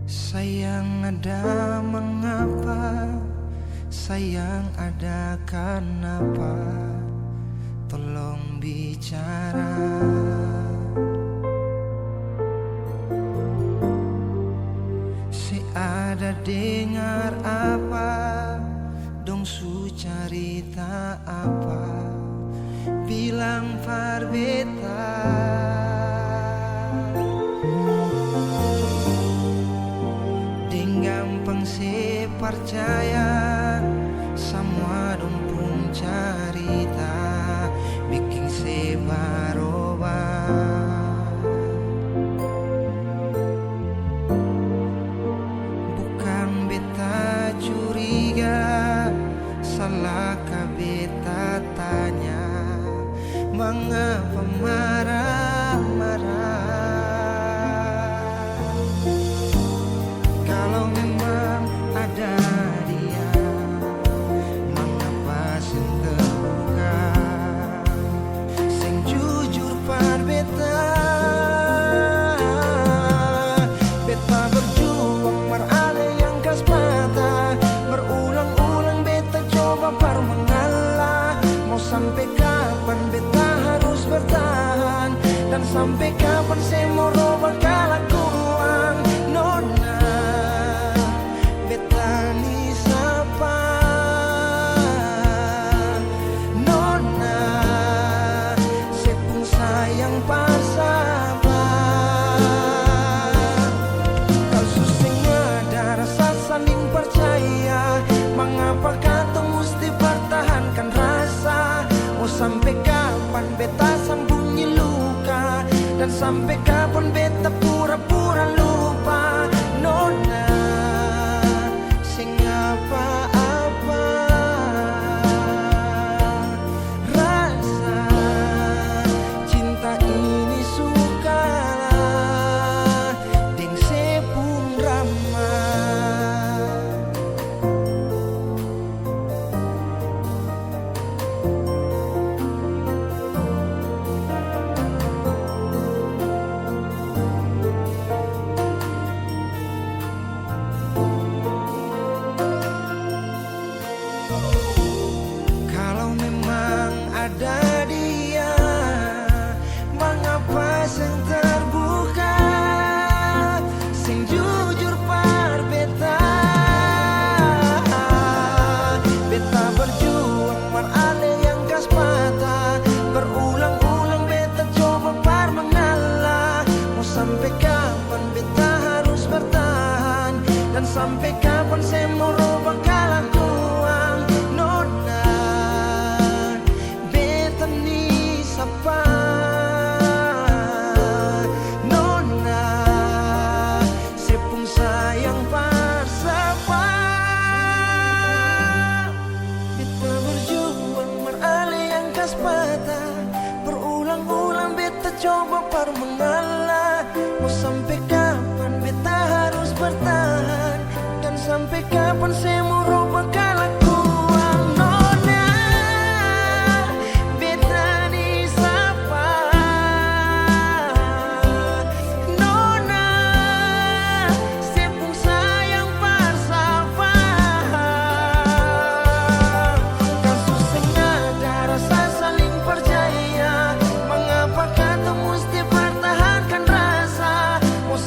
Sayang ada mengapa, sayang ada kenapa, tolong bicara. Si ada dengar apa, dong su cerita apa, bilang farbeta. Gampang se percaya semua dong pun cerita, bikin se baroba. Bukan beta curiga, salah ka beta tanya, mengapa marah-marah? Kalau memang ada dia, mengapa sing terbuka, sing jujur par beta. Beta berjuang merale yang kas patah, berulang-ulang beta coba par mengalah. Mau sampai kapan beta harus bertahan, dan sampai kapan saya mau roba kelakuan. Nona sampai kapan beta sembunyi luka, dan sampai kapan beta pura-pura lupa. Nona, sing apa-apa rasa cinta ini sukalah deng sepung ramah. Ada dia, mengapa sing terbuka, sing jujur par beta. Beta berjuang merale yang kas patah, berulang-ulang beta coba par mengalah. Mau sampai kapan beta harus bertahan, dan sampai kapan saya mau roba kelakuan. Nona, Nona, sepung sayang parsapa. Beta berjuang merale yang kas patah, berulang-ulang beta coba par mengalah. Mau sampai kapan beta harus bertahan, dan sampai kapan saya mau roba kelakuan.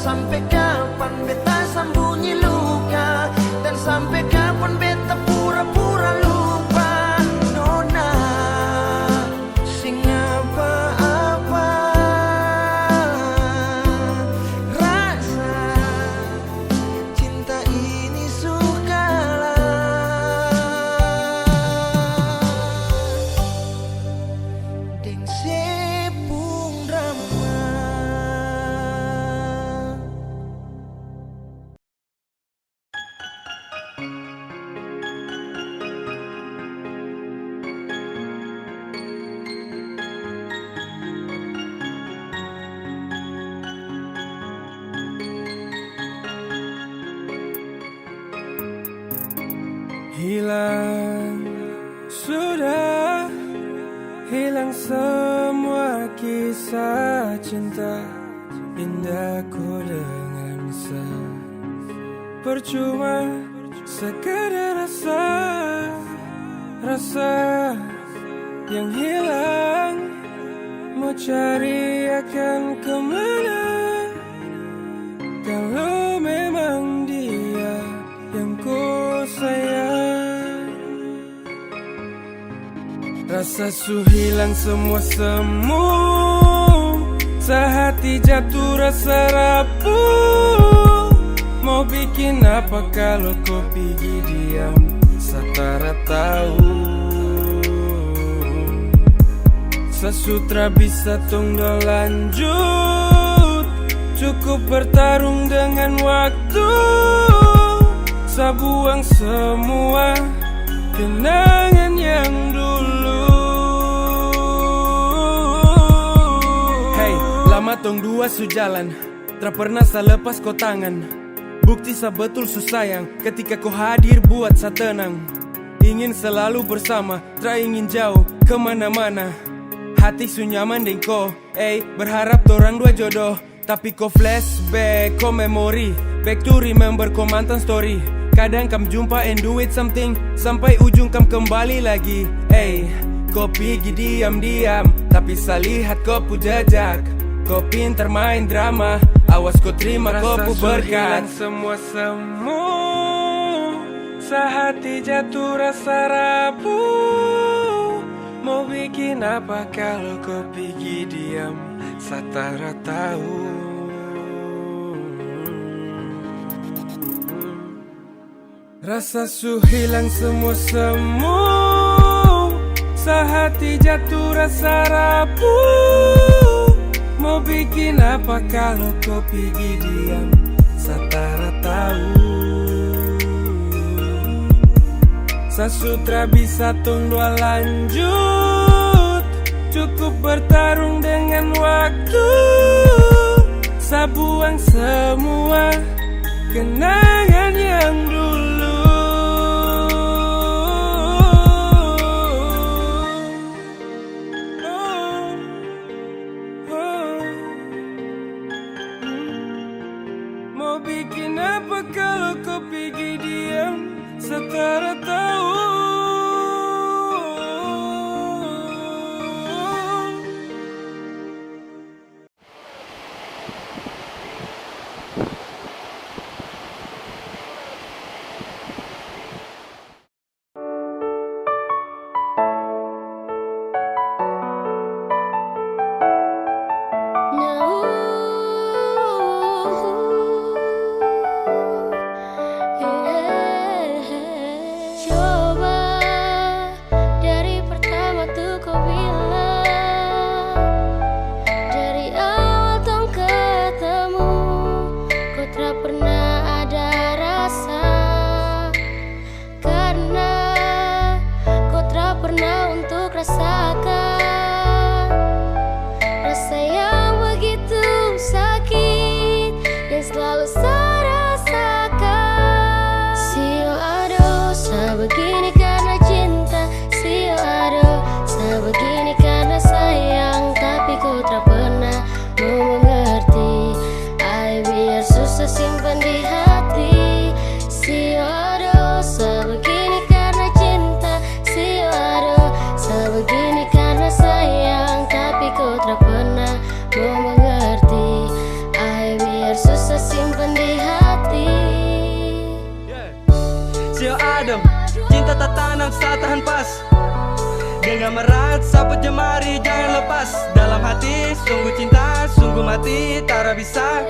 Sampai kapan beta sembunyi luka, dan sampai kapan beta pura-pura lupa. Nona, sing apa-apa rasa cinta ini sukalah deng sepung ramah. Hilang, sudah hilang semua kisah cinta indahku dengan percuma sekedar rasa yang hilang. Mau cari akan kemana kalau memang dia yang ku sayang. Rasa su hilang semua semu, sehati jatuh rasa rapuh. Mau bikin apa kalau kau pergi diam, satara tahu. Sesutra bisa tunggu lanjut, cukup bertarung dengan waktu. Sabuang semua kenangan yang dulu. Hey, lama tong dua su jalan, tak pernah saya lepas kau tangan. Bukti sa betul su sayang, ketika kau hadir buat sa tenang. Ingin selalu bersama, tak ingin jauh kemana-mana. Hati su nyaman deng kau, berharap torang dua jodoh. Tapi kau flashback, kau memori, back to remember kau mantan story. Kadang kam jumpa and do it something, sampai ujung kam kembali lagi. Kau pergi diam-diam, tapi saya lihat kau pu jejak. Kau pintar main drama, awas kau terima kau pu berkat. Semua semu, sehati jatuh rasa rapuh. Mau bikin apa kalau kau pergi diam, satara tahu. Rasa su hilang semua semu, sehati jatuh rasa rapuh. Mau bikin apa kalau kau pergi diam, satara tahu. Sasutra bisa tunggu lanjut, cukup bertarung dengan waktu. Sabuang semua kenangan yang dulu. Mau bikin apa kalau kau pergi diam, setara tahu. Cinta tak tanam, tak tahan pas. Genggam erat, saput jemari, jangan lepas. Dalam hati, sungguh cinta, sungguh mati. Tak bisa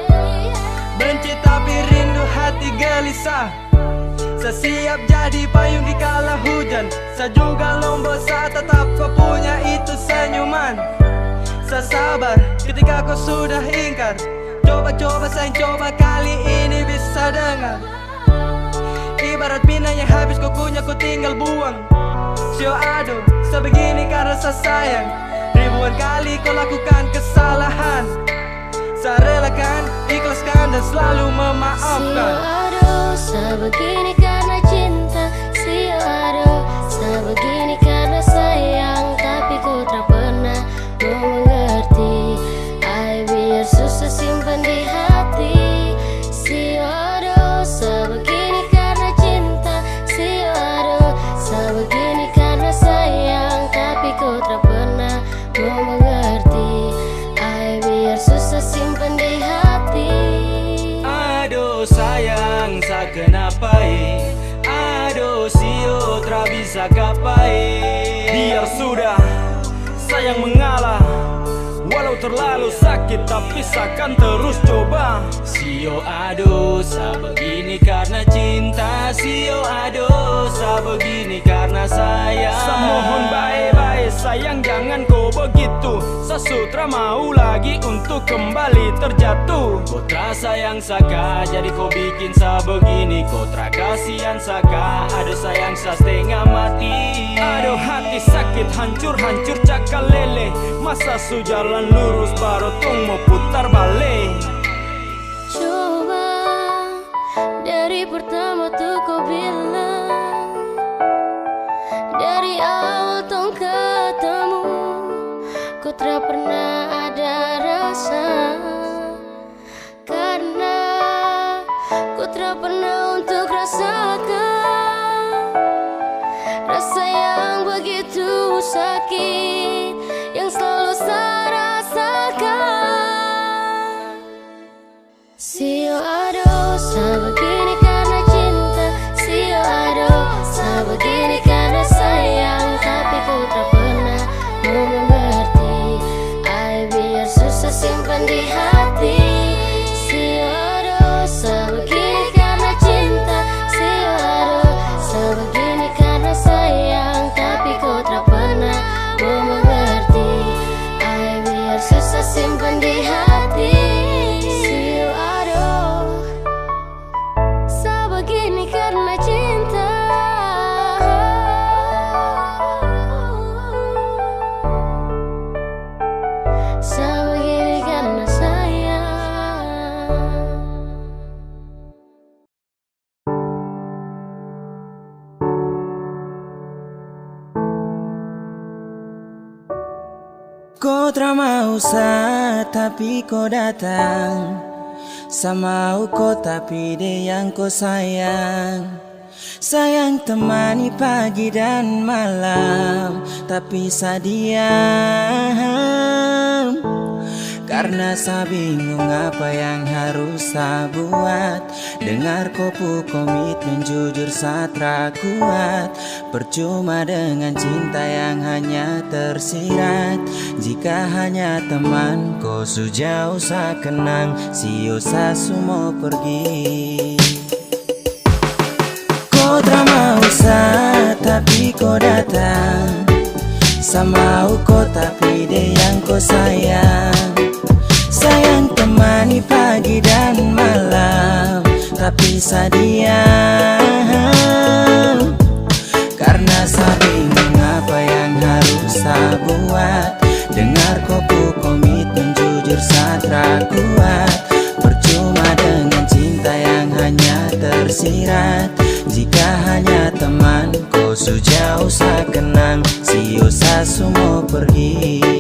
benci tapi rindu hati gelisah. Saya siap jadi payung di kala hujan. Saya juga lombok, saya tetap kau punya itu senyuman. Saya sabar ketika kau sudah ingkar. Coba-coba sayang, coba kali ini bisa dengar. Ibarat pinang yang habis kau kunyah, kau tinggal buang. Sio aduh, sebegini karena saya sayang. Ribuan kali kau lakukan kesalahan. Saya relakan, ikhlaskan dan selalu memaafkan. Sio aduh, sebegini karena cinta. Sio aduh, sebegini karena sayang. Tapi kau tak pernah mau mengerti. Biar susah simpan di hati. Sio aduh, sebegini tak kenapa aduh sio tra bisa kapai. Biar sudah sayang mengalah, walau terlalu sakit tapi seakan terus coba. Sio aduh sa begini karena cinta, sio aduh sa begini karena sayang. Sa mohon baik-baik sayang jangan kau begitu, sa sutra mau lagi untuk kembali terjatuh. Kau tra sayang saka jadi kau bikin sa begini, kau tra kasihan saka aduh sayang sa setengah mati. Aduh hati sakit hancur-hancur cakal lele, masa su jalan lurus baru tung mau putar balik. Coba dari pertama tuh kau bilang, dari awal tong ketemu kau tak pernah ada rasa, karena kau tak pernah untuk rasakan rasa yang begitu sakit yang selalu saya rasakan. Sio aduh sa begini karena cinta, sio aduh sa begini karena sayang, tapi kau tak pernah mau mengerti. Ay biar susah simpan di hati. Sio aduh sa begini karena cinta, sio aduh sa begini karena sayang, tapi kau tak pernah mau mengerti. Ay biar susah simpan di hati. Sio aduh sa begini karena cinta, sa begini karena sayang. Kau tak mau sa tapi kau datang, sama kau tapi dia yang kau sayang. Sayang temani pagi dan malam, tapi sa diam, karena sa bingung apa yang harus sa buat. Dengar kopu komitmen jujur sa tra kuat. Percuma dengan cinta yang hanya tersirat, jika hanya teman kau sejauh sa kenang. Sio sa sumo pergi. Kau tak mau sa tapi kau datang, sama kau tapi dia yang kau sayang. Sayang temani pagi dan malam, tapi sa diam, karena sa bingung apa yang harus sa buat. Dengar kopu komitmen jujur sa tra kuat. Percuma dengan cinta yang hanya tersirat, jika hanya teman kau sejauh sa kenang. Sio sa sumo pergi.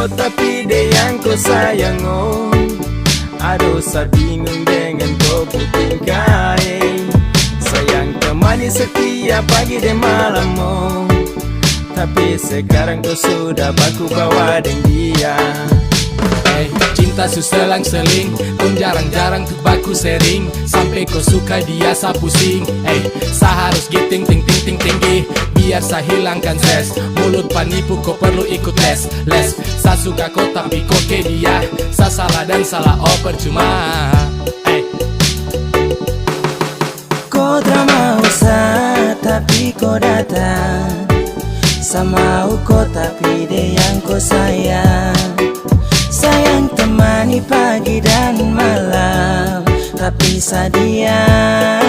Tapi dia yang kau sayang, oh aduh sa bingung dengan kau tingkai. Sayang temani setiap pagi dan malam, oh tapi sekarang kau sudah baku bawa dengan dia. Hey, cinta su selang-seling, kau jarang-jarang tuh baku sering. Sampai kau suka dia sa pusing. Hey, sa harus giting ting ting ting tinggi, biar sa hilangkan stres. Mulut penipu kau perlu ikut les. Sa suka kau tapi kau ke dia, sa salah dan salah oh percuma. Hey. Kau tak mau sa tapi kau datang, sama kau tapi dia yang kau sayang. Sayang temani pagi dan malam, tapi sa diam,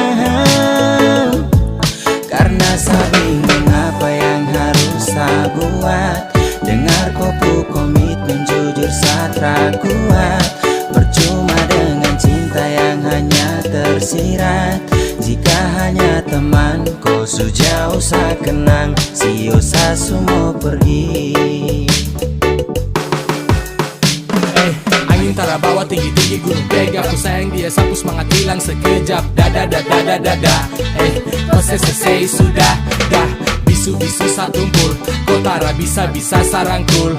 karena sa bingung apa yang harus sa buat. Dengar kopu komitmen jujur sa tra kuat. Percuma dengan cinta yang hanya tersirat, jika hanya teman kau sejauh sa kenang. Sio sa sumo pergi. Hey, Cinta bawa tinggi-tinggi gunung pega. Aku sayang dia sapu semangat hilang sekejap. Dada dada dada dada. Kau selesai sudah dah. Bisu-bisu satumpul. Kau tara bisa-bisa sarangkul.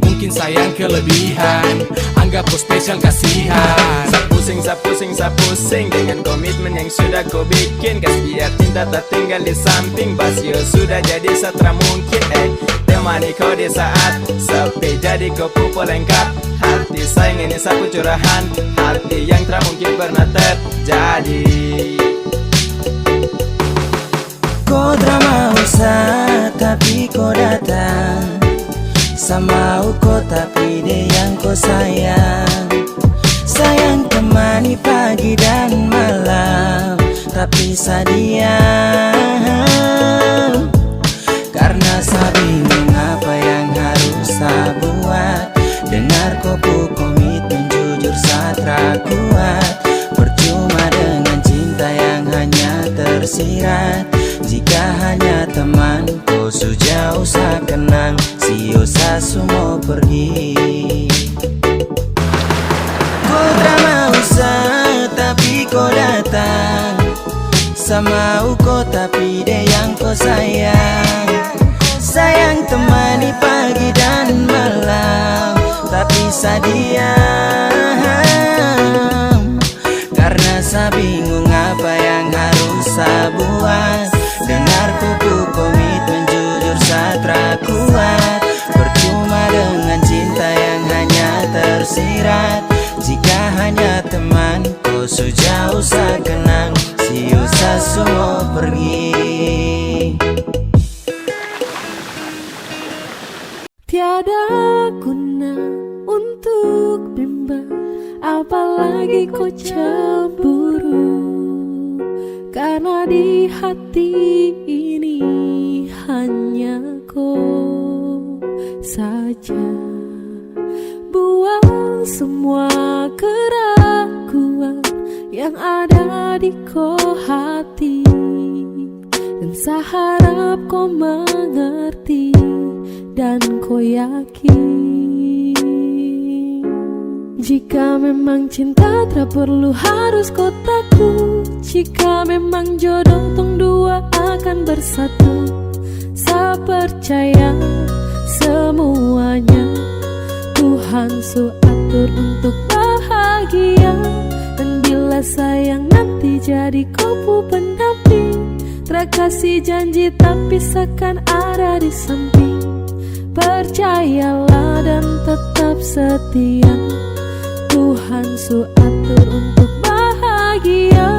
Mungkin sayang kelebihan. Anggap kau spesial kasihan. Sapusing dengan komitmen yang sudah kau bikin. Kas biar cinta tak tinggal di samping. Basio sudah jadi satra mungkin. Temani kau di saat sepi, jadi kau pupuk lengkap. Hati sayang ini sapu curahan. Hati yang tak mungkin pernah terjadi. Kau drama usah tapi kau datang. Sama kau tapi dia yang kau sayang. Sayang temani pagi dan malam, tapi sadiam. Karena saya bingung apa yang harus saya buat. Dengar kopu komitmen jujur satra kuat. Percuma dengan cinta yang hanya tersirat. Jika hanya teman kau sejauh sa kenang. Si usah semua pergi. Kau drama usah tapi kau datang. Sama kau tapi dia yang kau sayang. Sayang temani pagi dan malam, tapi sadiam. Karena saya bingung apa yang harus saya buat. Dengar kupu komitmen jujur satra kuat. Percuma dengan cinta yang hanya tersirat. Jika hanya teman kau sejauh saya kenang. Si usah semua pergi. Tiada guna untuk bimbang, apalagi kau cemburu. Karena di hati ini hanya kau saja. Buang semua keraguan yang ada di kau hati. Dan saya harap kau mengerti dan kau yakin. Jika memang cinta tak perlu harus kau takut. Jika memang jodoh tong dua akan bersatu. Saya percaya semuanya Tuhan su atur untuk bahagia. Dan bila sayang nanti jadi kau pendamping. Terkasih janji tapi seakan ada di samping. Percayalah dan tetap setia. Tuhan su atur untuk bahagia.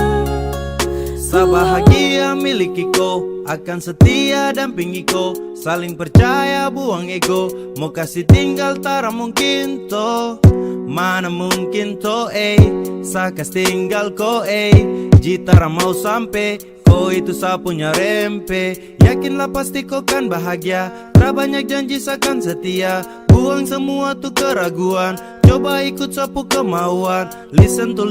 Sabahagia miliki kau, akan setia dampingi kau. Saling percaya buang ego. Mau kasih tinggal tara mungkin to. Mana mungkin to Sakas tinggal ko Jitara mau sampai. Kau itu sa punya rempe. Yakinlah pasti kau kan bahagia. Tak banyak janji sakan setia. Buang semua tuh keraguan. Coba ikut sapu kemauan. Listen to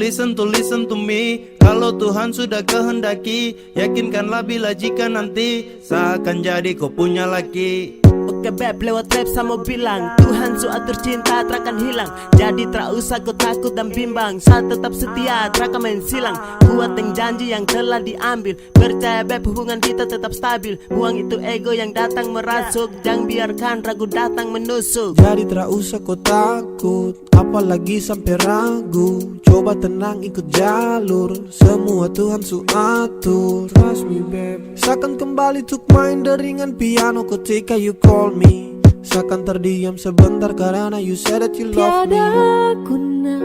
me. Kalau Tuhan sudah kehendaki, yakinkanlah bila jika nanti seakan jadi kau punya laki. Oke beb, lewat rap saya mau bilang Tuhan su atur cinta terakan hilang. Jadi tak usah kau takut dan bimbang. Saya tetap setia, terakan main silang. Kuat yang janji yang telah diambil. Percaya beb, hubungan kita tetap stabil. Buang itu ego yang datang merasuk. Jangan biarkan ragu datang menusuk. Jadi tak usah kau takut, apalagi sampai ragu. Coba tenang ikut jalur. Semua Tuhan su atur. Trust me babe. Seakan kembali tuk main deringan piano ketika you call me. Seakan terdiam sebentar karena you said that you love me. Tiada guna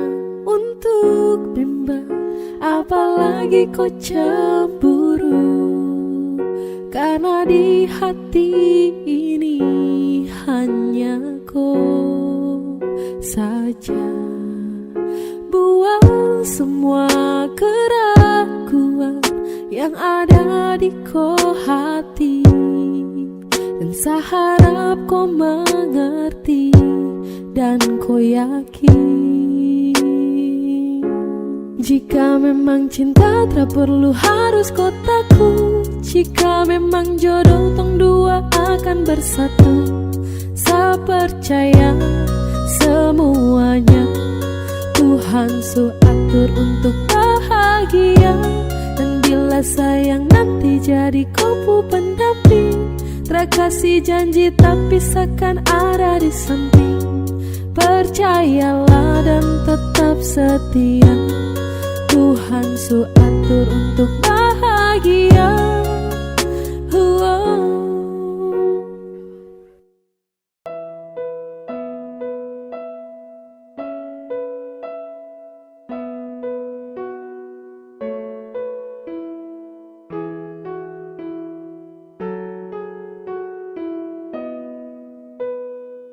untuk bimbang, apalagi kau cemburu. Karena di hati ini hanya kau saja. Buang semua keraguan yang ada di kau hati. Dan saya harap kau mengerti dan kau yakin. Jika memang cinta tak perlu harus kau takut. Jika memang jodoh tong dua akan bersatu. Saya percaya semuanya Tuhan su atur untuk bahagia. Dan bila sayang nanti jadi kupu pendamping, terkasih janji tapi seakan ada di samping. Percayalah dan tetap setia, Tuhan su atur untuk bahagia.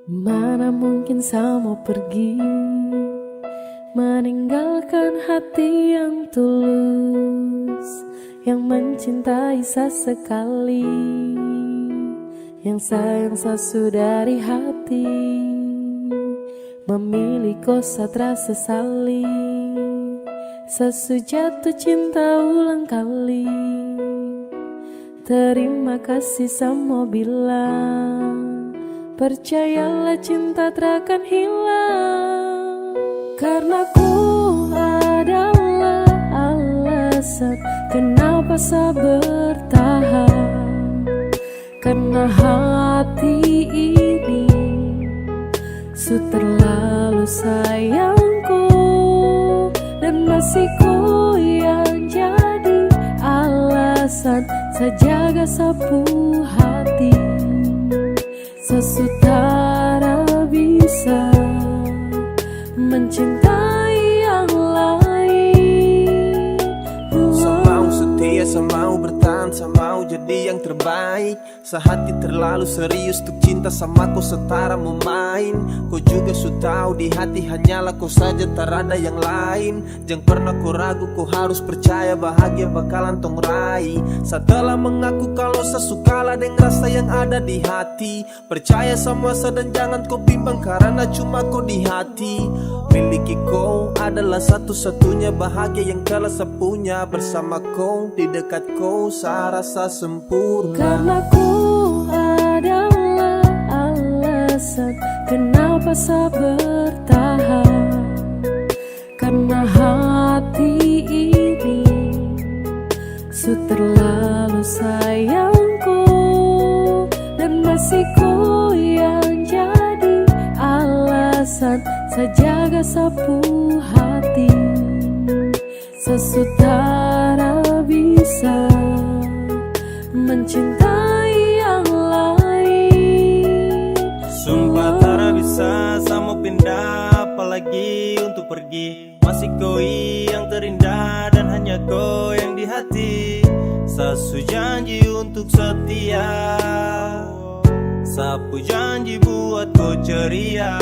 Mana mungkin saya mau pergi, meninggalkan hati yang tulus, yang mencintai sesekali, yang sayang sesudah dari hati, memilih kosa terasa sesali, sesujatuh cinta ulang kali. Terima kasih sama bilang, percayalah cinta takkan hilang. Karena ku adalah alasan kenapa saya bertahan. Karena hati ini su terlalu sayangku, dan masih ku yang jadi alasan saya jaga sapu hati. Sesutara bisa mencintai yang lain. Saya mau setia, saya mau bertahan, saya mau jadi yang terbaik. Sehati terlalu serius untuk cinta sama kau setara memain. Kau juga su tahu di hati hanyalah kau saja, tak ada yang lain. Jangan pernah kau ragu, kau harus percaya bahagia bakalan tong raih. Setelah mengaku kalau sesukalah dengan rasa yang ada di hati, percaya sama saya dan jangan kau bimbang karena cuma kau di hati. Miliki kau adalah satu-satunya bahagia yang telah saya punya. Bersama kau, di dekat kau, saya rasa sempurna. Karena ku adalah alasan kenapa saya bertahan. Karena hati ini su terlalu sayangku, dan masih ku yang jadi alasan saya jaga sapu hati. Sesutara bisa mencintai yang lain. Sumpah tak bisa sama pindah, apalagi untuk pergi. Masih kau yang terindah dan hanya kau yang di hati. Sasu janji untuk setia, sapu janji buat kau ceria.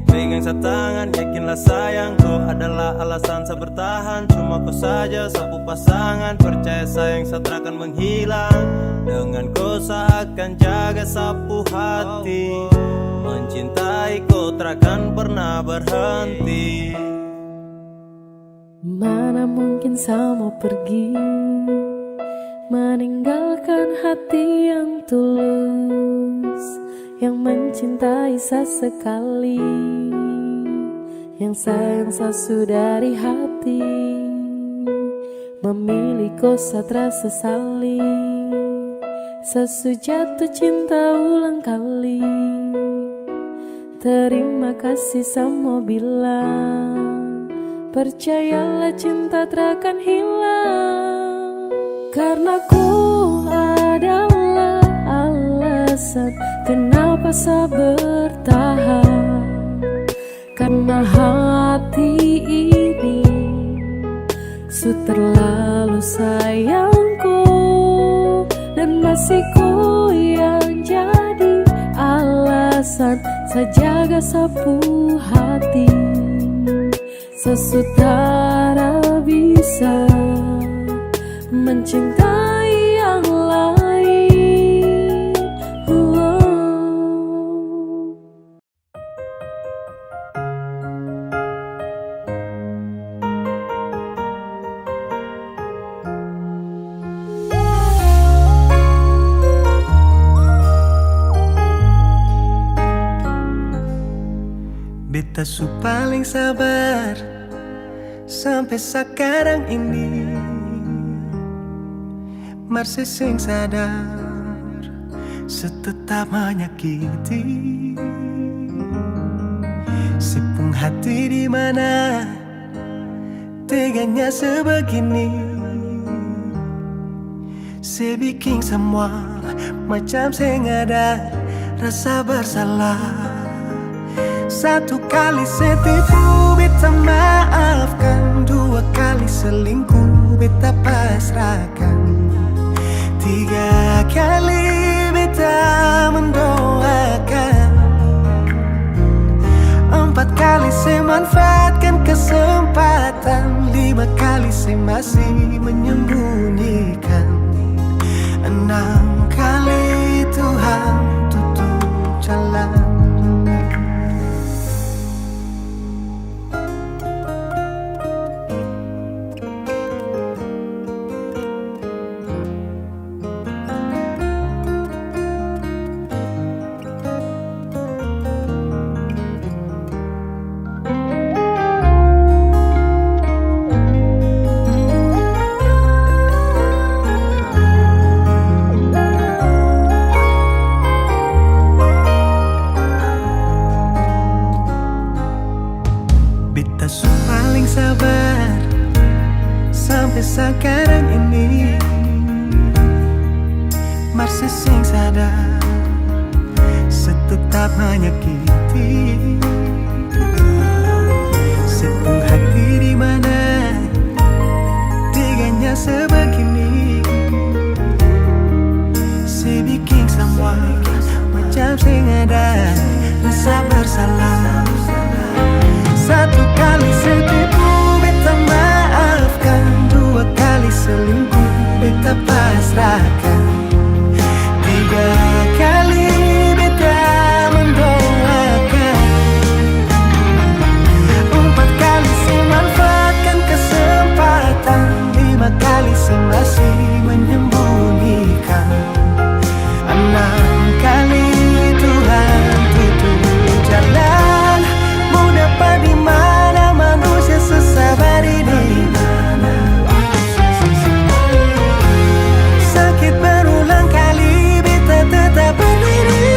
Pegang sa tangan, yakinlah sayang, kau adalah alasan saya bertahan. Cuma kau saja sapu pasangan, percaya sayang saya takkan menghilang. Dengan kau saya akan jaga sapu hati, mencintai kau takkan pernah berhenti. Mana mungkin saya mau pergi, meninggalkan hati yang tulus, yang mencintai sesekali, yang sayang sesudah dari hati, memilih kosa terasa sesali, sesujatuh cinta ulang kali. Terima kasih sama bilang, percayalah cinta takkan hilang. Karena ku adalah alasan kenapa saya bertahan. Karena hati ini su terlalu sayangku, dan masih ku yang jadi alasan saya jaga sapu hati. Sesutara bisa mencintai yang lain. Beta su paling sabar sampai sekarang ini. Masih sing sadar setetap menyakiti. Sipung hati di mana teganya sebegini. Saya bikin semua macam saya nggak ada rasa bersalah. Satu kali saya tipu, beta maafkan. Dua kali selingkuh, beta pasrahkan. Tiga kali beta mendoakan. Empat kali saya manfaatkan kesempatan. Lima kali saya masih menyembunyikan. Enam kali Tuhan tutup jalan. Sekarang ini masih sing sadar setetap menyakiti. Sepuh hati di mana teganya sebegini. Saya bikin semua macam sing ada rasa bersalah. Satu kali saya tipu, beta maafkan. Dua kali selingkuh, beta pasrahkan. Tiga kali beta mendoakan. Empat kali saya manfaatkan kesempatan. Lima kali saya masih menyembunyikan. Enam kali Tuhan tutup jalan. Mau dapat di mana manusia sesabar ini? Sakit berulang kali, beta tetap berdiri.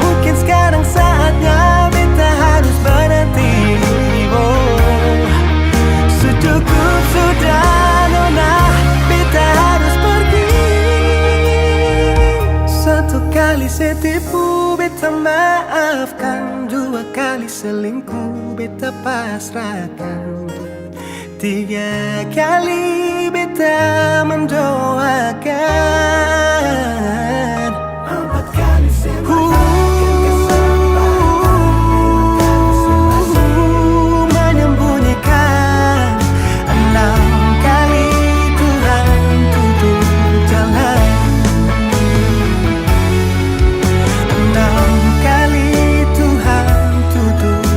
Mungkin sekarang saatnya beta harus berhenti. Oh, cukup sudah nona, beta harus pergi. Satu kali saya tipu, beta maafkan. Dua kali selingkuh, beta pasrahkan. Tiga kali beta mendoakan. Empat kali saya manfaatkan kesempatan. Menyembunyikan. Enam kali Tuhan tutup jalan. Enam kali Tuhan tutup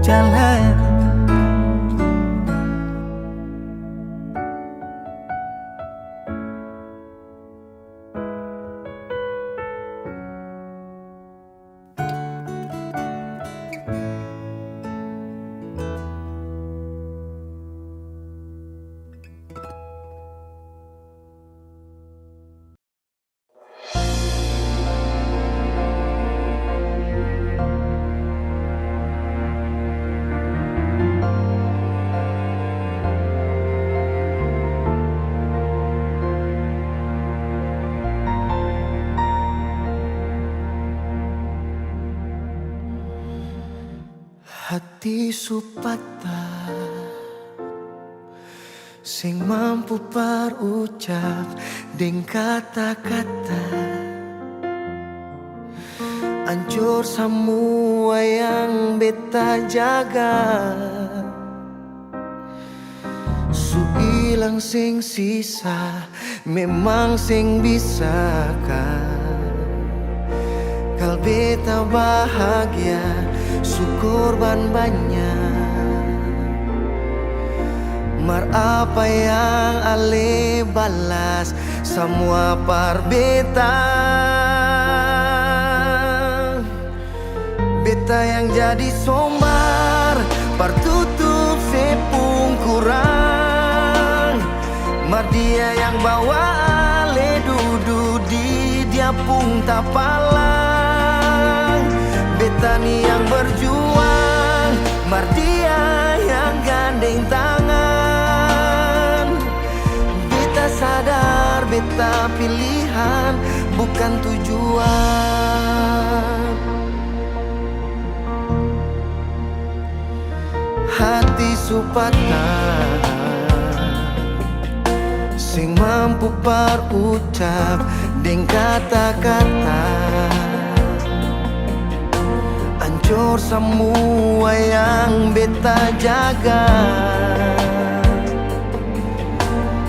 jalan. Hati supata sing mampu berucap deng kata-kata. Hancur semua yang beta jaga. Su ilang sing sisa, memang sing bisakah kal beta bahagia, su korban banyak. Mar apa yang ale balas semua parbeta. Beta yang jadi sombar partutup sepung kurang. Mar dia yang bawa ale duduk di dia pun tapalang. Beta ni yang berjuang, mar dia yang gandeng tangan. Beta sadar beta pilihan bukan tujuan. Hati supatah sing mampu parucap deng kata-kata. Hancur semua yang beta jaga.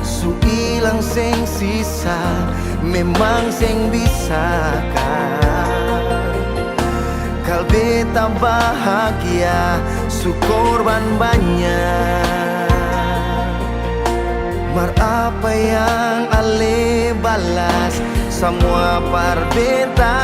Su ilang sing sisa memang sing bisakah. Kal beta bahagia su korban banyak. Mar apa yang ale balas semua parbeta.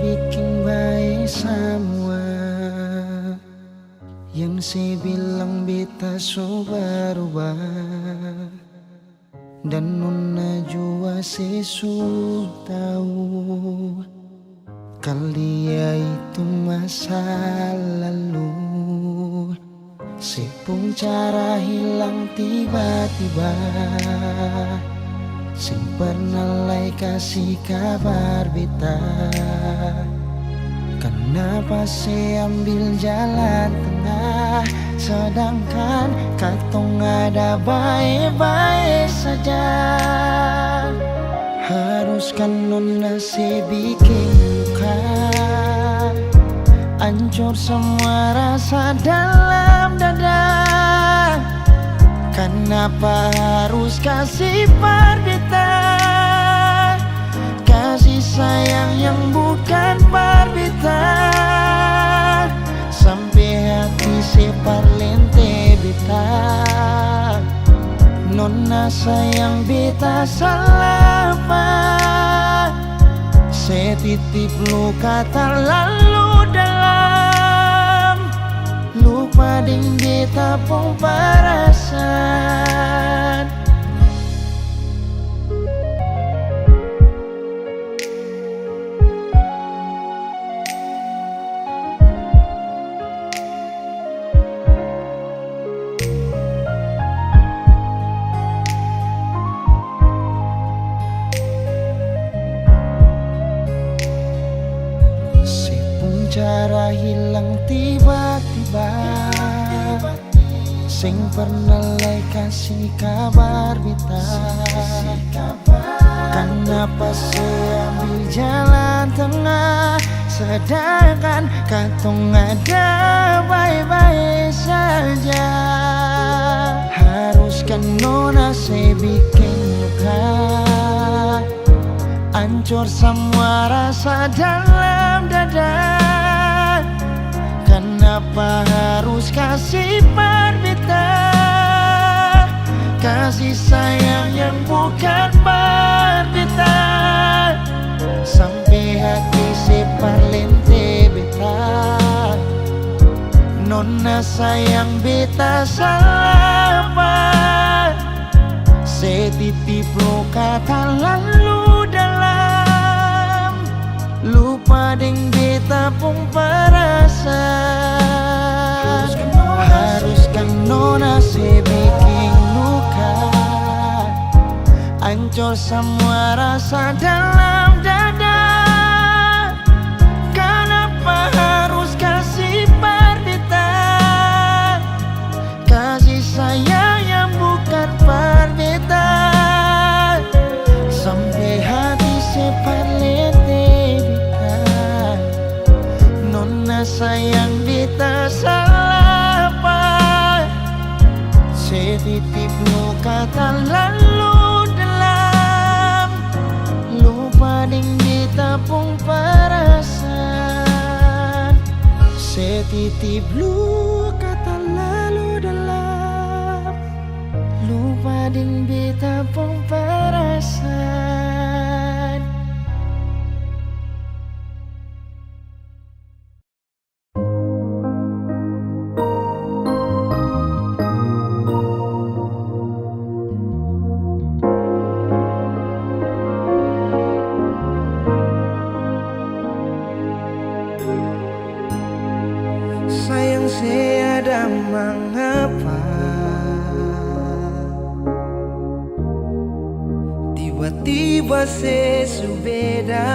bikin baik semua. Yang saya bilang beta so berubah, dan nona jua sesu tahu kalau dia itu masa lalu. Sepung cara hilang tiba-tiba, sing pernah lai kasih kabar beta. Kenapa saya ambil jalan tengah, sedangkan katong ada baik-baik saja. Haruskan nona saya bikin luka, hancur semua rasa dalam dada. Kenapa harus kasih parbita, kasih sayang yang bukan parbita, sampai hati separ lente beta. Nona sayang beta salah apa, saya titip luka terlalu dalam, lupa ding beta pun perasa. hilang tiba-tiba. Sing pernah lay kasih kabar beta. Kenapa saya ambil jalan tengah, sedangkan katong ada baik-baik saja. Haruskan nona saya bikin luka, hancur semua rasa dalam dada. Kenapa harus kasih berbeda, kasih sayang yang bukan berbeda, sampai hati separlente beta. Nona sayang beta salah apa, setitip luka tak lalu dalam, lupa deng beta pun perasaan. Haruskan nona se bikin luka, hancur semua rasa dalam dada. Kenapa harus kasih berbeda, kasih sayang yang bukan berbeda, sampai hati separlente beta. Nona sayang beta salah apa, setitip luka tak lalu dalam, lupa deng beta pun perasaan. Setitip luka tak lalu dalam, lupa deng beta pun perasaan. Sayang seada mengapa tiba-tiba sesubeda,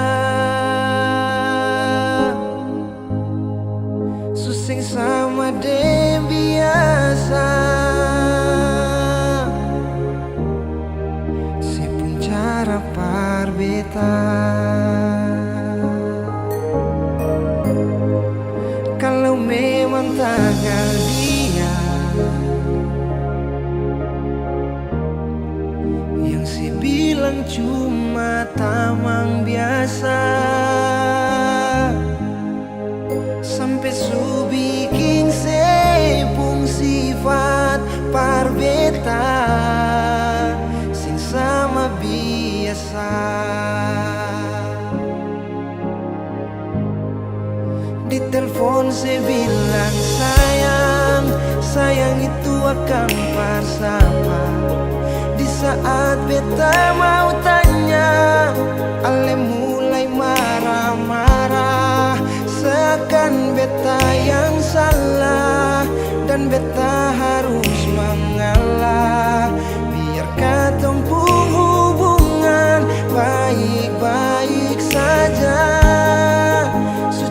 suseng sama dem biasa, sepun cara parbeta. Kalau memang tanggal dia yang si bilang cuma tamang biasa, sampai su bikin sepung sifat parbeta sing sama biasa. Di telepon saya bilang sayang, sayang itu akan bersama. Di saat beta mau tanya, ale mulai marah-marah, seakan beta yang salah dan beta harus mengalah. Biar katong pun hubungan baik-baik saja,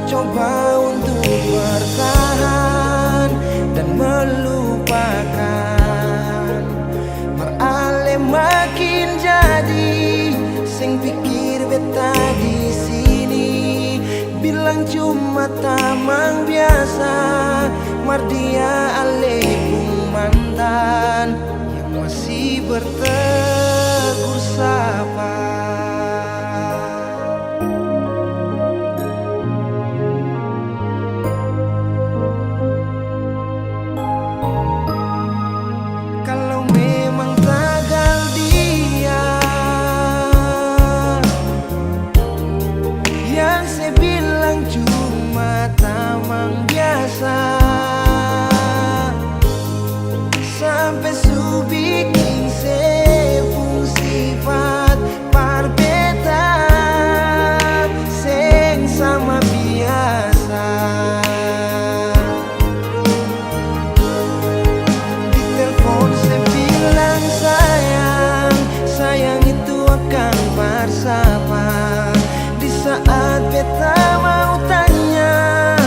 coba untuk bertahan dan melupakan. Merale makin jadi, sing pikir beta di sini bilang cuma tamang biasa. Mardia ale pun mantan yang masih bertegur sapa. Sampai su bikin sepung sifat parbeta seng sama biasa. Di telepon saya bilang sayang, sayang itu akan bersama. Di saat beta mau tanya,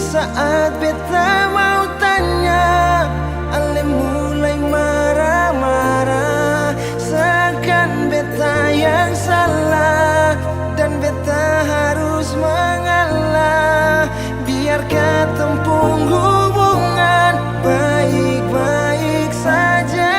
saat beta mau tanya, ale mulai marah-marah, seakan beta yang salah dan beta harus mengalah. Biar ketempung hubungan baik-baik saja.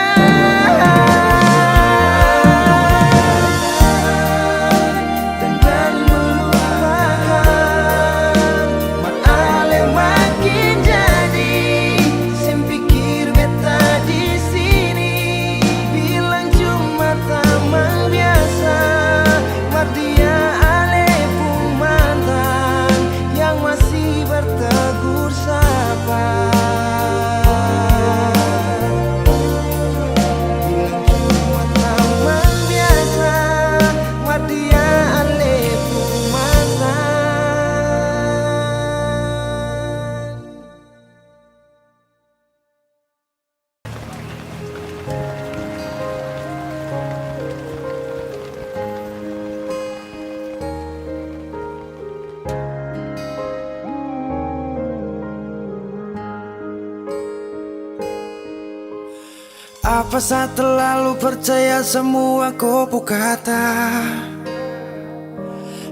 Apa saya terlalu percaya semua kau kata?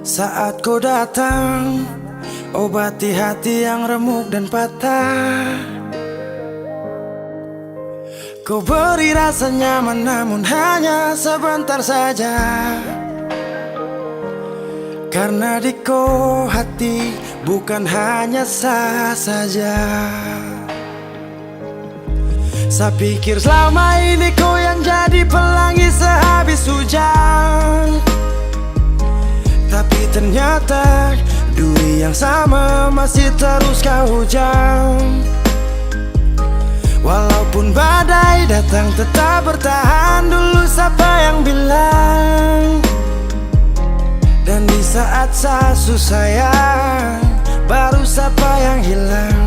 Saat kau datang, obati hati yang remuk dan patah. Kau beri rasa nyaman namun hanya sebentar saja. Karena di kau hati bukan hanya sah saja. Saya pikir selama ini kau yang jadi pelangi sehabis hujan, tapi ternyata duri yang sama masih terus kau hujam. Walaupun badai datang tetap bertahan. Dulu siapa yang bilang? Dan di saat saya susah sayang, baru siapa yang hilang?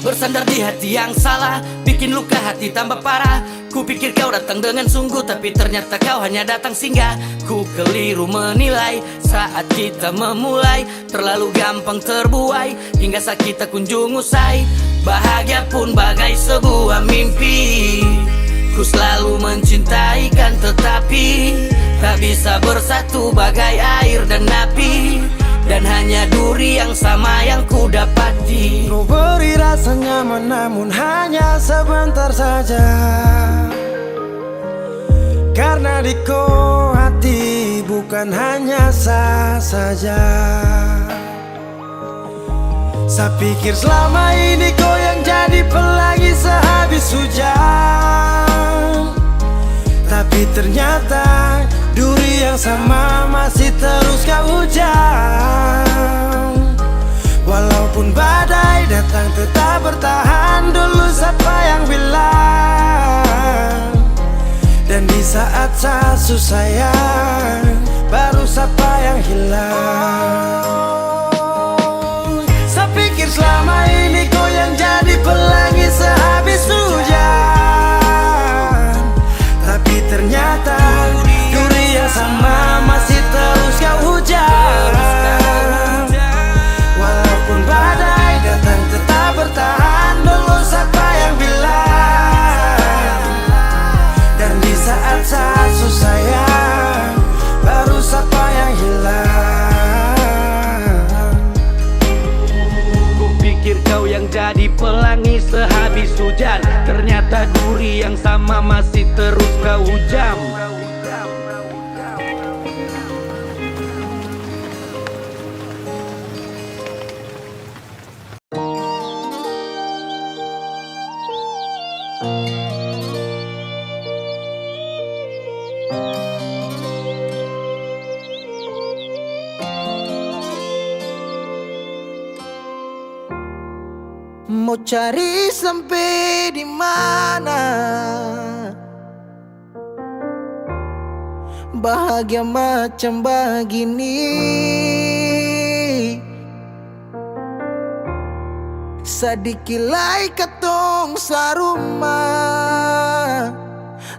Bersandar di hati yang salah, bikin luka hati tambah parah. Ku pikir kau datang dengan sungguh, tapi ternyata kau hanya datang singgah. Ku keliru menilai saat kita memulai, terlalu gampang terbuai hingga sakit tak kunjung usai. Bahagia pun bagai sebuah mimpi, ku selalu mencintai kan, tetapi tak bisa bersatu bagai air dan api. Dan hanya duri yang sama yang ku dapati. Kau beri rasa nyaman namun hanya sebentar saja. Karena di kau hati bukan hanya sah saja. Saya pikir selama ini kau yang jadi pelangi sehabis hujan, tapi ternyata duri yang sama masih terus kau hujam. Walaupun badai datang tetap bertahan. Dulu siapa yang bilang? Dan di saat saya susah sayang, baru siapa yang hilang? Saya pikir selama ini kau yang jadi pelangi sehabis hujan, tapi ternyata duri yang sama masih terus kau hujam. Walaupun badai datang tetap bertahan. Dulu siapa yang bilang? Dan di saat saya susah sayang, baru siapa yang hilang? Ku pikir kau yang jadi pelangi sehabis hujan, ternyata duri yang sama masih terus kau hujam. Mau cari sampai di mana? Bahagia macam begini, sadikilai katong sarumah,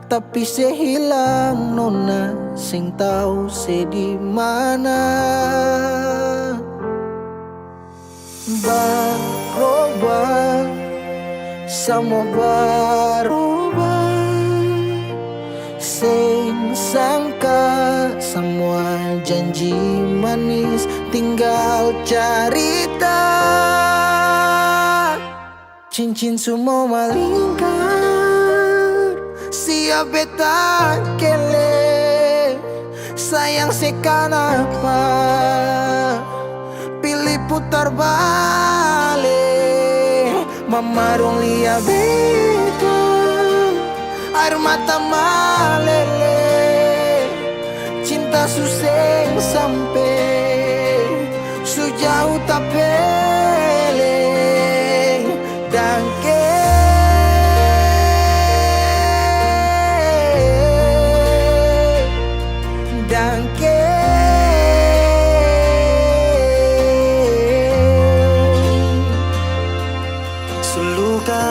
tapi sehilang nona sing tahu se di mana. semua berubah. Sing sangka semua janji manis tinggal cerita. Cincin semua melingkar, siap beta kele. Sayang sekan apa, pilih putar balik. Mama dong lihat beta, air mata meleleh. Cinta suseng sampai sejauh tak peleng. Dangke Dangke Suluka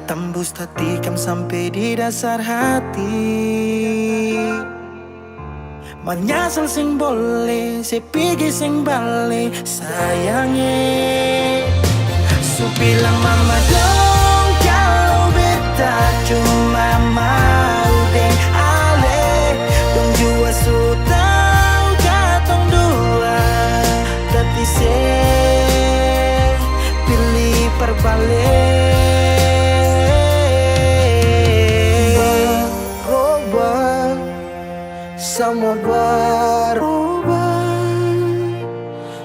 tembus tatikam sampai di dasar hati. Menyesal sing boleh, sepigi sing balik sayangnya. Su bilang mama dong kalau beta cuma mau deng ale. Dong jua su tau katong dua, tapi se pilih perbalik. Berubah, semua berubah.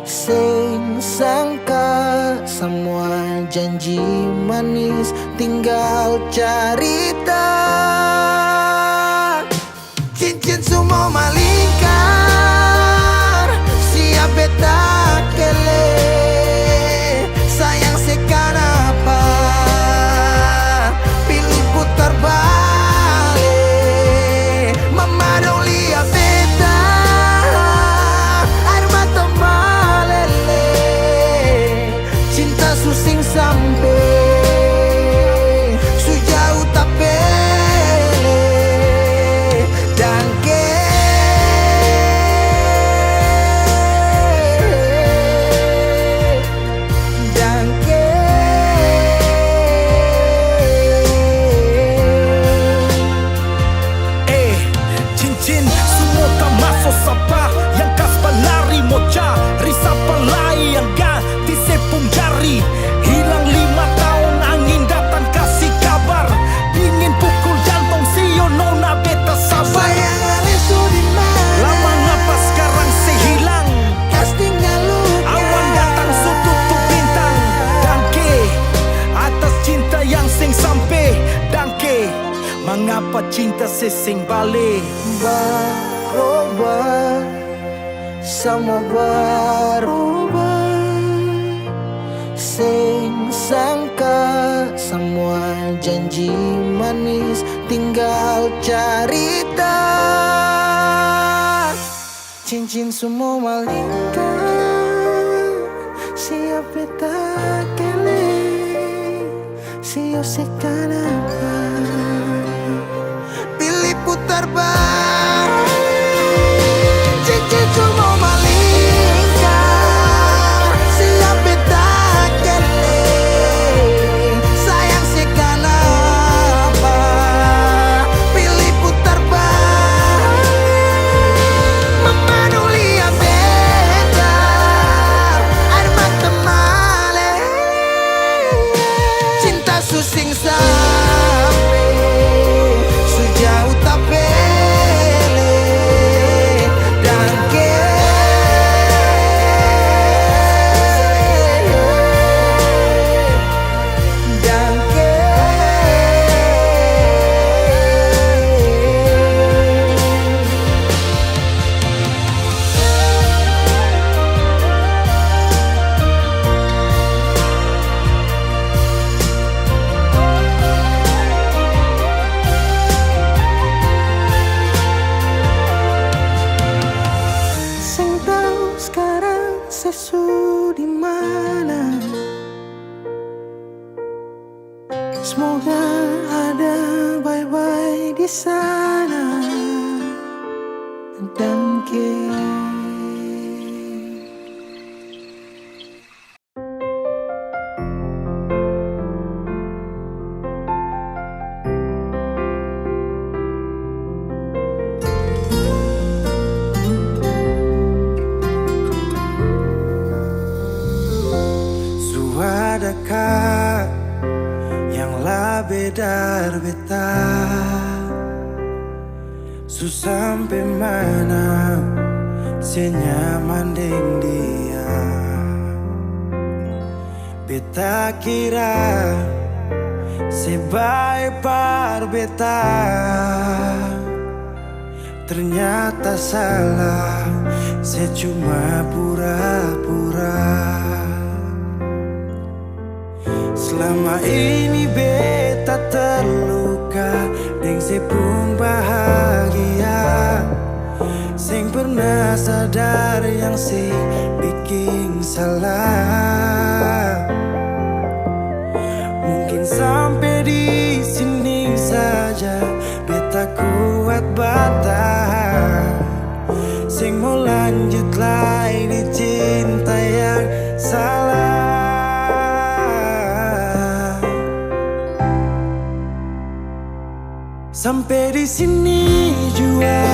Sing sangka semua janji manis tinggal cerita. Cincin semua melingkar, siap beta kele. Sayang sekan apa, pilih putar balik. Mama dong lihat beta, air mata meleleh. Cinta susing sampai sejauh tak peleh. Dangke Dangke cincin semua tak masuk sapa. Yang kas pelari moca, risapa lai yang ganti sepung jari. Hilang 5 tahun angin datang kasih kabar. Dingin pukul jantung sio nona beta sabar. sayang alesu di mana? Lama ngapa sekarang sehilang? Kas tinggal luka. Awan datang su tutup bintang. Dangke atas cinta yang sing sampai. Dangke mengapa cinta sesing balik? Berubah, semua berubah. Sing sangka semua janji manis tinggal cerita. Cincin semua melingkar, siap beta kele. Siap sekan apa, pilih putar balik. Cincin semua melingkar, siap beta kele. Sayang sekan apa, pilih putar balik. Mama dong lihat beta, air mata meleleh. Cinta susing sampai sejauh tak peleh. Dangke Dangke sing tahu sekarang sesu di mana. Semoga ada bye-bye di sana. Dangke luka yang lebih dari beta. Sampai mana senyaman deng dia. Beta kira sebaik par beta, ternyata salah, saya cuma pura-pura. Selama ini beta terluka, deng saya pun bahagia. Sing pernah sadar yang si bikin salah. Mungkin sampai di sini saja beta kuat bertahan. Sing mau lanjut lagi di cinta yang salah. Sampai di sini jua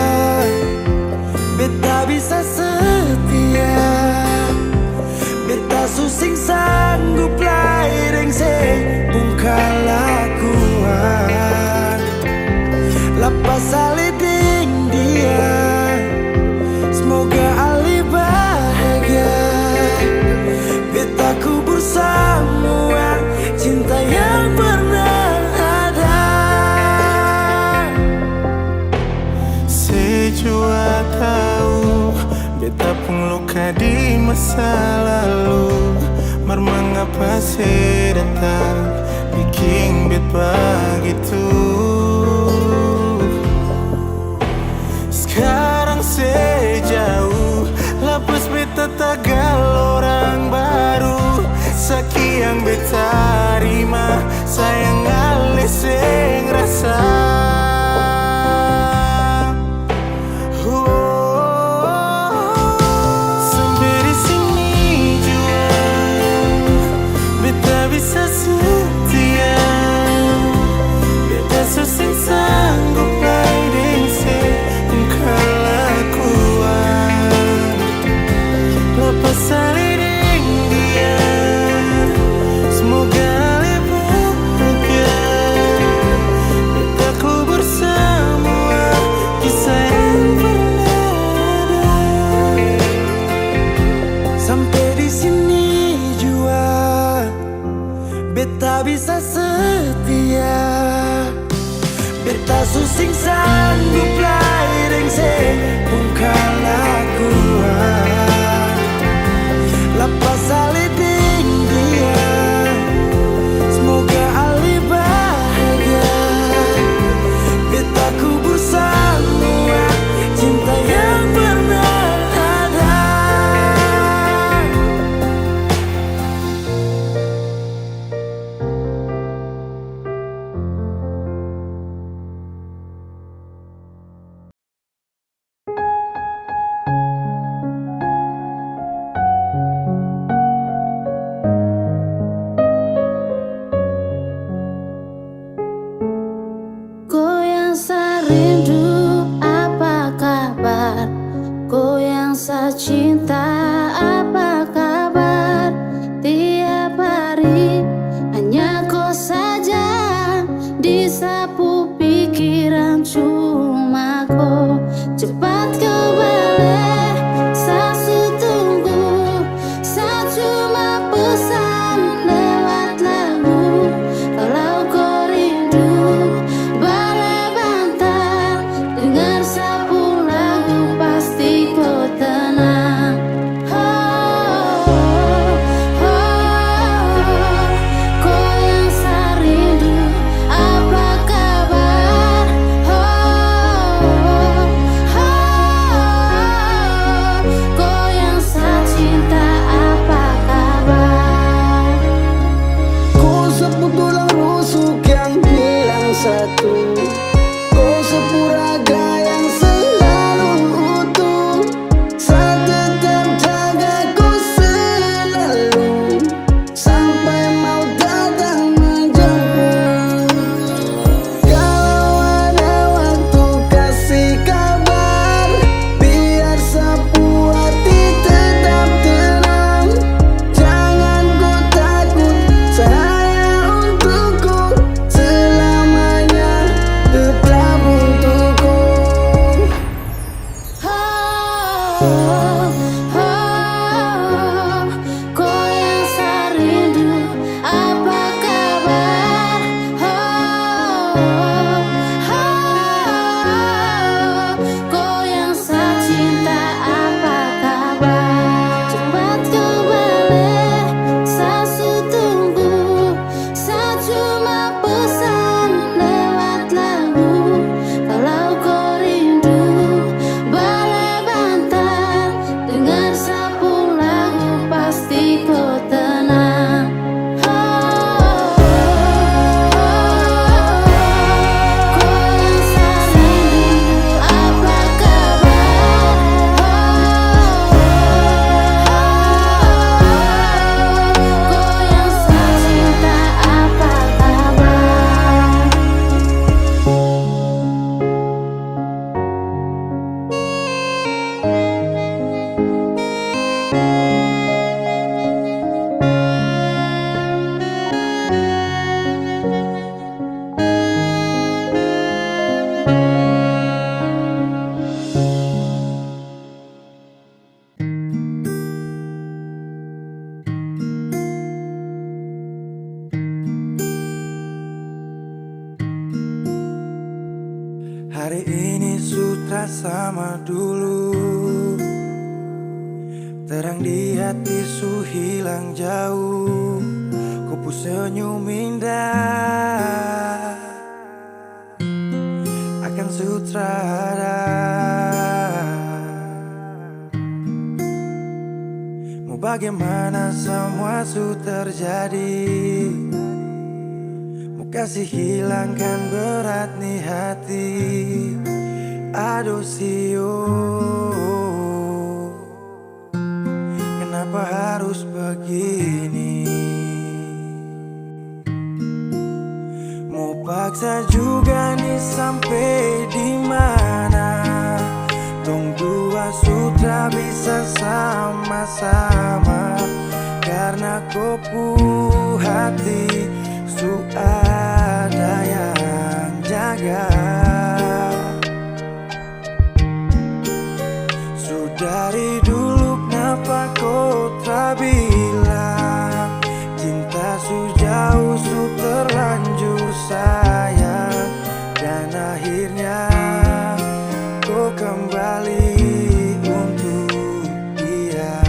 beta bisa setia. Beta susing sanggup lain sing kelakuan. Lepas aliding dia, semoga Ali bahagia. Beta kubur semua cinta yang pernah ada. Sejua tahu beta pun luka di masa lalu. Mar mengapa saya datang bikin beta begitu. Sekarang saya jauh, lepas beta tagal orang baru. Sekian beta terima, sayang alis sing rasa. Sampai di sini jua beta bisa setia. Beta susing sanggup lain sing kelakuan. Lepas saliding dia, semoga Ali bahagia. Beta kubur semua kisah yang pernah ada. Sampai di sini jua beta bisa setia. Beta susing sanggup lain sing kelakuan. Lepas aliding dia, semoga Ali bahagia. Beta kubur semua cinta yang pernah ada. Hari ini sutra sama dulu. Terang di hati su hilang jauh. Kupu senyum indah akan sutradara. Mau bagaimana semua su terjadi. Mau kasih hilangkan berat nih hati. Aduh sio, kenapa harus begini? Mau paksa juga nih sampai di mana? Tong dua sutra bisa sama-sama. Karena kopu hati su ada yang jaga. Dari dulu kenapa kau tak bilang cinta su jauh su terlanjur sayang. Dan akhirnya kau kembali untuk dia.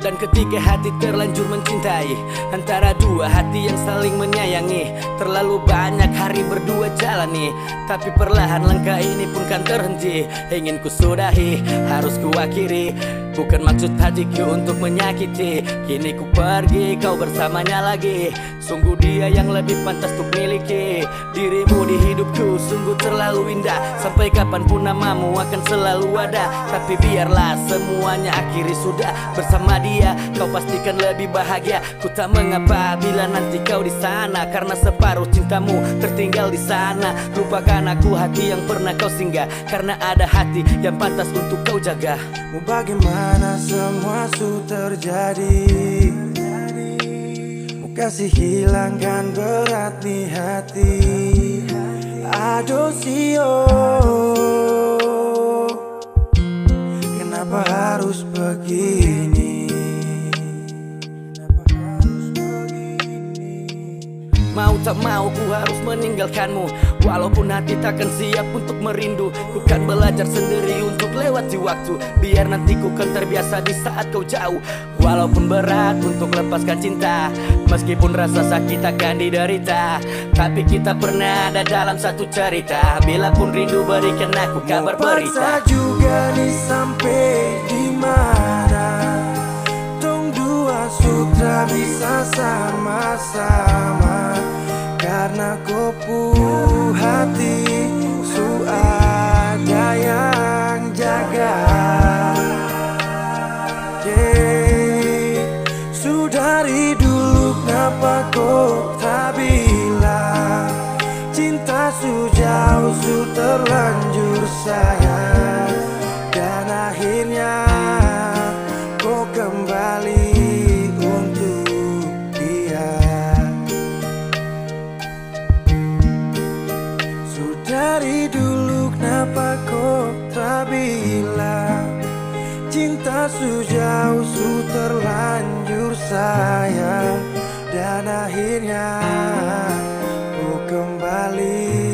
Dan ketika hati terlanjur mencintai antara dua hati yang saling menyayangi, terlalu banyak hari berdua jalani, tapi perlahan langkah ini pun kan terhenti. Ingin ku sudahi, harus ku akhiri. Bukan maksud hatiku untuk menyakiti. Kini ku pergi, kau bersamanya lagi. Sungguh dia yang lebih pantas untuk miliki. Dirimu di hidupku sungguh terlalu indah. Sampai kapanpun namamu akan selalu ada. Tapi biarlah semuanya akhiri sudah. Bersama dia kau pastikan lebih bahagia. Ku tak mengapa bila nanti kau di sana, karena separuh cintamu tertinggal di sana. Lupakan aku hati yang pernah kau singgah, karena ada hati yang pantas untuk kau jaga. Mau bagaimana semua su terjadi. Mau kasih hilangkan berat nih hati. Aduh sio, kenapa harus begini? Mau tak mau ku harus meninggalkanmu. Walaupun hati takkan siap untuk merindu. Ku kan belajar sendiri untuk lewati waktu. Biar nanti ku kan terbiasa di saat kau jauh. Walaupun berat untuk lepaskan cinta, meskipun rasa sakit akan diderita, tapi kita pernah ada dalam satu cerita. Bila pun rindu berikan aku kabar berita. Paksa juga nih sampai di mana? Tong dua sutra bisa sama-sama. Karena kopu hati su ada yang jaga. Su dari dulu kenapa kau tak bilang cinta su jauh su terlanjur sayang. Dan akhirnya kau kembali untuk dia. Dari dulu kenapa kau tak bilang cinta su jauh su terlanjur sayang. Dan akhirnya kau kembali